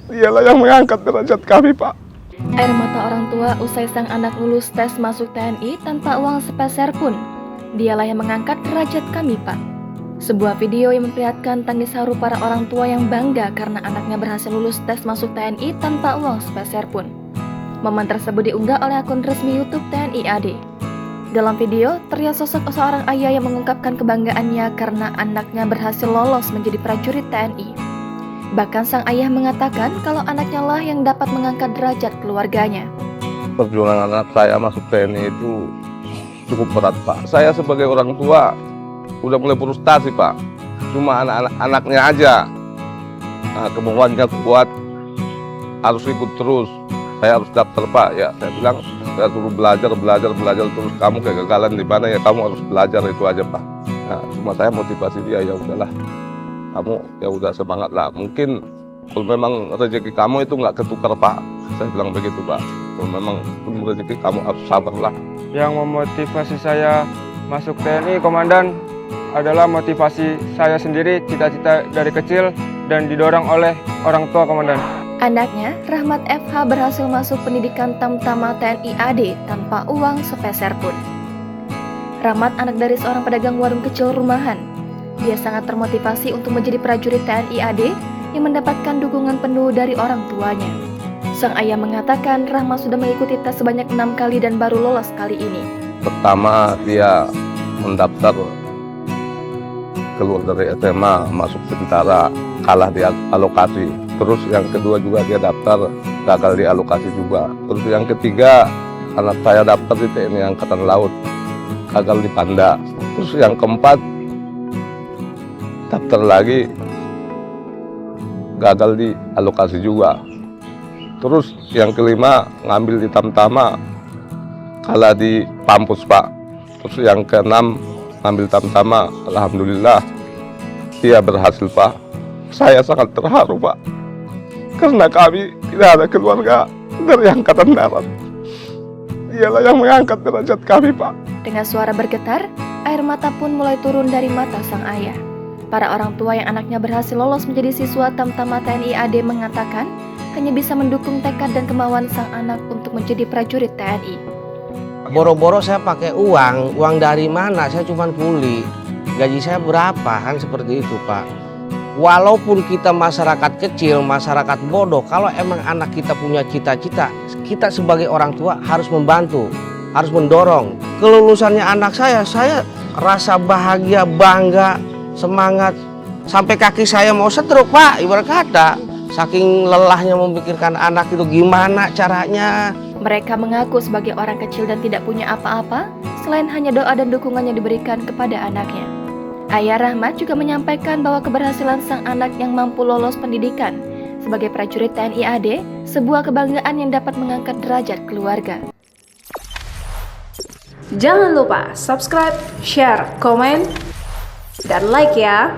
Dialah yang mengangkat derajat kami, Pak. Air mata orang tua usai sang anak lulus tes masuk TNI tanpa uang sepeser pun. Dialah yang mengangkat derajat kami, Pak. Sebuah video yang memperlihatkan tangis haru para orang tua yang bangga karena anaknya berhasil lulus tes masuk TNI tanpa uang sepeser pun. Momen tersebut diunggah oleh akun resmi YouTube TNI AD. Dalam video, terlihat sosok seorang ayah yang mengungkapkan kebanggaannya karena anaknya berhasil lolos menjadi prajurit TNI. Bahkan sang ayah mengatakan kalau anaknya lah yang dapat mengangkat derajat keluarganya. Perjuangan anak saya masuk TNI itu cukup berat, Pak. Saya sebagai orang tua udah mulai frustasi, Pak. Cuma anak-anaknya aja. Nah, kemauannya kuat, harus ikut terus. Saya harus daftar, Pak. Ya, saya bilang saya suruh belajar terus. Kamu kegagalan di mana ya, kamu harus belajar, itu aja, Pak. Nah, cuma saya motivasi dia, ya udahlah. Kamu ya udah semangat lah. Mungkin kalau memang rezeki kamu itu nggak ketukar, Pak. Saya bilang begitu, Pak. Kalau memang rezeki kamu harus sabar lah. Yang memotivasi saya masuk TNI, Komandan, adalah motivasi saya sendiri, cita-cita dari kecil dan didorong oleh orang tua, Komandan. Anaknya, Rahmat FH, berhasil masuk pendidikan Tamtama TNI AD tanpa uang sepeser pun. Rahmat anak dari seorang pedagang warung kecil rumahan. Dia sangat termotivasi untuk menjadi prajurit TNI AD yang mendapatkan dukungan penuh dari orang tuanya. Sang ayah mengatakan Rahmat sudah mengikuti tes sebanyak 6 kali dan baru lolos kali ini. Pertama dia mendaftar keluar dari SMA, masuk tentara, kalah di alokasi. Terus yang kedua juga dia daftar, gagal di alokasi juga. Terus yang ketiga anak saya daftar di TNI Angkatan Laut, gagal di Panda. Terus yang keempat daftar lagi, gagal di alokasi juga. Terus yang kelima ngambil di Tamtama, kalah di Pampus, Pak. Terus yang keenam ngambil Tamtama, alhamdulillah dia berhasil, Pak. Saya sangat terharu, Pak, karena kami tidak ada keluarga dari Angkatan Darat. Dialah yang mengangkat derajat kami, Pak. Dengan suara bergetar, air mata pun mulai turun dari mata sang ayah. Para orang tua yang anaknya berhasil lolos menjadi siswa Tamtama TNI AD mengatakan hanya bisa mendukung tekad dan kemauan sang anak untuk menjadi prajurit TNI. Boro-boro saya pakai uang dari mana? Saya cuma kuli. Gaji saya berapa? Kan seperti itu, Pak. Walaupun kita masyarakat kecil, masyarakat bodoh, kalau emang anak kita punya cita-cita, kita sebagai orang tua harus membantu, harus mendorong. Kelulusannya anak saya rasa bahagia, bangga, semangat. Sampai kaki saya mau stroke, Pak, ibarat kata. Saking lelahnya memikirkan anak itu gimana caranya. Mereka mengaku sebagai orang kecil dan tidak punya apa-apa, selain hanya doa dan dukungan yang diberikan kepada anaknya. Ayah Rahmat juga menyampaikan bahwa keberhasilan sang anak yang mampu lolos pendidikan sebagai prajurit TNI AD sebuah kebanggaan yang dapat mengangkat derajat keluarga. Jangan lupa subscribe, share, komen, dan like ya!